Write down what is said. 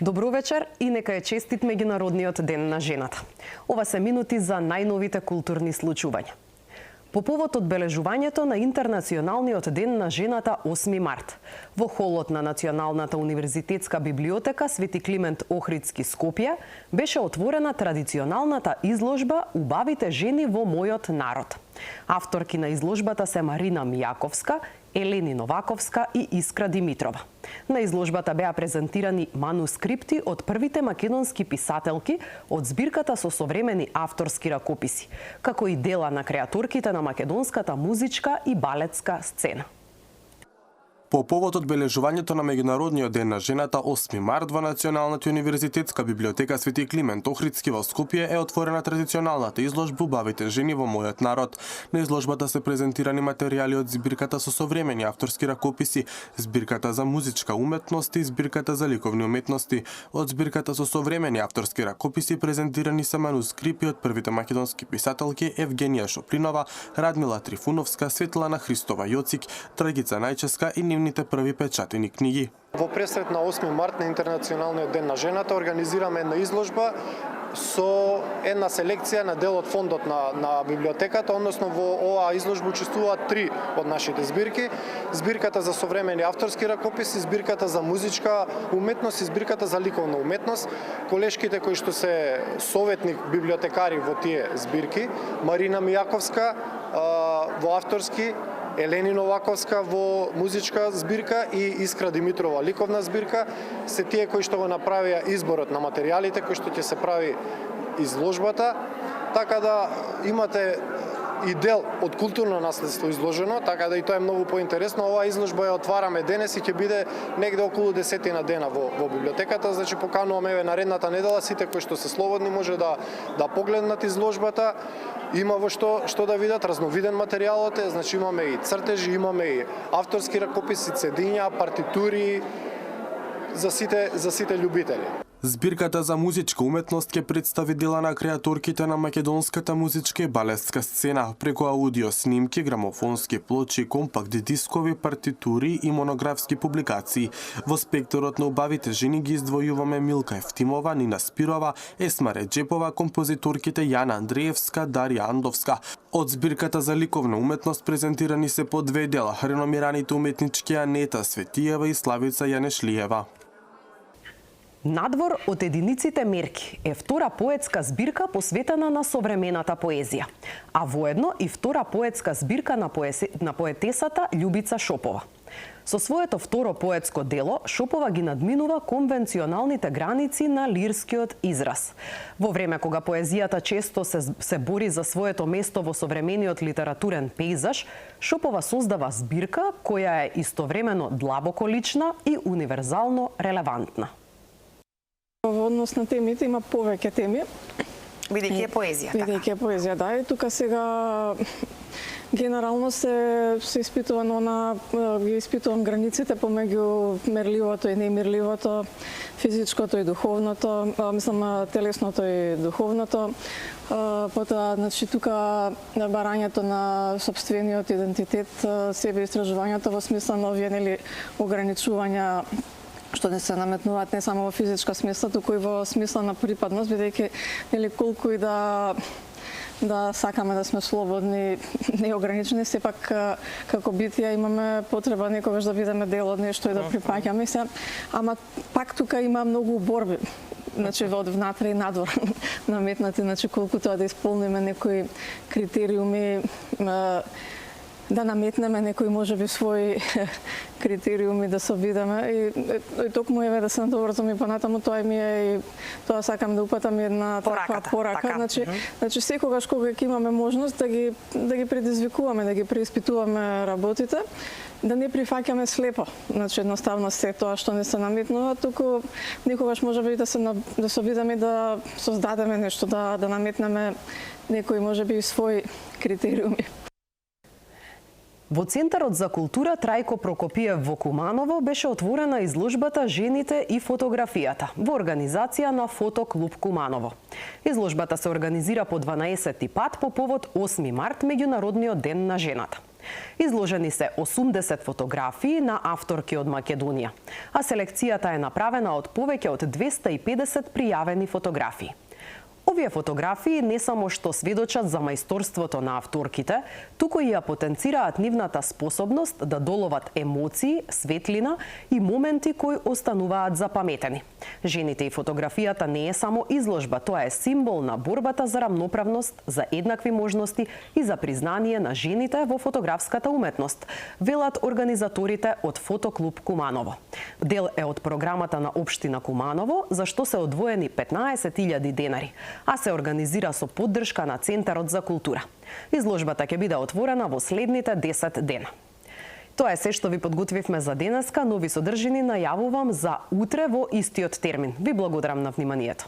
Добро вечер и нека е честит меѓународниот ден на жената. Ова се минути за најновите културни случувања. По повод одбележувањето на Интернационалниот ден на жената 8 март, во холот на Националната универзитетска библиотека Свети Климент Охридски Скопје беше отворена традиционалната изложба Убавите жени во мојот народ. Авторки на изложбата се Марина Мијаковска, Елени Новаковска и Искра Димитрова. На изложбата беа презентирани манускрипти од првите македонски писателки од збирката со современи авторски ракописи, како и дела на креаторките на македонската музичка и балетска сцена. По повод одбележувањето на Меѓународниот ден на жената 8 март во Националната универзитетска библиотека Свети Климент Охридски во Скопје е отворена традиционалната изложба Убавите жени во мојот народ. На изложбата се презентирани материјали од збирката со современи авторски ракописи, збирката за музичка уметност и збирката за ликовни уметности. Од збирката со современи авторски ракописи презентирани се манускрипти од првите македонски писателки Евгенија Шоплинова, Радмила Трифуновска, Светлана Христова Јоцик, Драгица Најческа и нивните први печатени книги. Во пресрет на 8 март на Интернационалниот ден на жената организираме една изложба со една селекција на дел од фондот на библиотеката, односно во оваа изложба учествуваат 3 од нашите збирки: збирката за современи авторски ракописи, збирката за музичка уметност и збирката за ликовна уметност. Колешките кои што се советник библиотекари во тие збирки, Марина Мијаковска во авторски, Елени Новаковска во музичка збирка и Искра Димитрова ликовна збирка, се тие кои што го направија изборот на материјалите кои што ќе се прави изложбата, така да имате и дел од културно наследство изложено, така да и тоа е многу поинтересно. Оваа изложба ја отвараме денес и ќе биде негде околу 10 дена во библиотеката, значи покануваме еве наредната недела сите кои што се слободни може да погледнат изложбата. Има во што да видат, разновиден материјалот е, значи имаме и цртежи, имаме и авторски ракописи, цедиња, партитури за сите љубители. Збирката за музичка уметност ќе представи дела на креаторките на македонската музичка и балетска сцена преку аудио снимки, грамофонски плочи, компакт дискови, партитури и монографски публикации. Во спектарот на Убавите жени ги издвојуваме Милка Ефтимова, Нина Спирова, Есма Реджепова, композиторките Јана Андреевска, Дарија Андовска. Од збирката за ликовна уметност презентирани се по 2 дела: реномираните уметнички Анета Светиева и Славица Јанешлиева. Надвор од единиците мерки е втора поетска збирка посветена на современата поезија, а воедно и втора поетска збирка на поетесата Љубица Шопова. Со своето второ поетско дело, Шопова ги надминува конвенционалните граници на лирскиот израз. Во време кога поезијата често се бори за своето место во современиот литературен пейзаж, Шопова создава збирка која е истовремено длабоко лична и универзално релевантна. Во однос на темите има повеќе теми. Бидејќи е поезија, така? Бидејќи е поезија, да. И тука сега генерално се испитувано ги испитувам границите помеѓу мерливото и немерливото, физичкото и духовното, телесното и духовното. Потоа, значи, тука барањето на сопствениот идентитет, себе истражувањето во смисла на овие ограничувања што не се наметнуваат не само во физичка смисла, туку и во смисла на припадност, бидејќи колку и да сакаме да сме слободни, неограничени, сепак како битија имаме потреба некогаш да бидеме дел од нешто и да припаѓаме се. Ама пак тука има многу борби, значи од внатре и надвор наметнати, значи колку тоа да исполниме некои критериуми, да наметнеме некои можеби своји критериуми да се обидеме и токму еве да се надоврзам и понатаму, тоа ми е и тоа сакам да упатам една таква порака. Значи секогаш кога ќе имаме можност да ги предизвикуваме, да ги преиспитуваме работите, да не прифаќаме слепо, значи едноставно се тоа што не се наметнува, туку некогаш можеби да се обидеме да создадеме нешто, да наметнеме некои можеби своји критериуми. Во Центарот за култура Трајко Прокопиев во Куманово беше отворена изложбата Жените и фотографијата во организација на Фотоклуб Куманово. Изложбата се организира по 12-ти пат по повод 8 март, Меѓународниот ден на жената. Изложени се 80 фотографии на авторки од Македонија, а селекцијата е направена од повеќе од 250 пријавени фотографии. Овие фотографии не само што сведочат за мајсторството на авторките, туку и ја потенцираат нивната способност да доловат емоции, светлина и моменти кои остануваат запаметени. Жените и фотографијата не е само изложба, тоа е символ на борбата за рамноправност, за еднакви можности и за признание на жените во фотографската уметност, велат организаторите од Фотоклуб Куманово. Дел е од програмата на општина Куманово, за што се одвоени 15.000 денари, а се организира со поддршка на Центарот за култура. Изложбата ќе биде отворена во следните 10 дена. Тоа е се што ви подготвивме за денеска, нови содржини најавувам за утре во истиот термин. Ви благодарам на вниманието.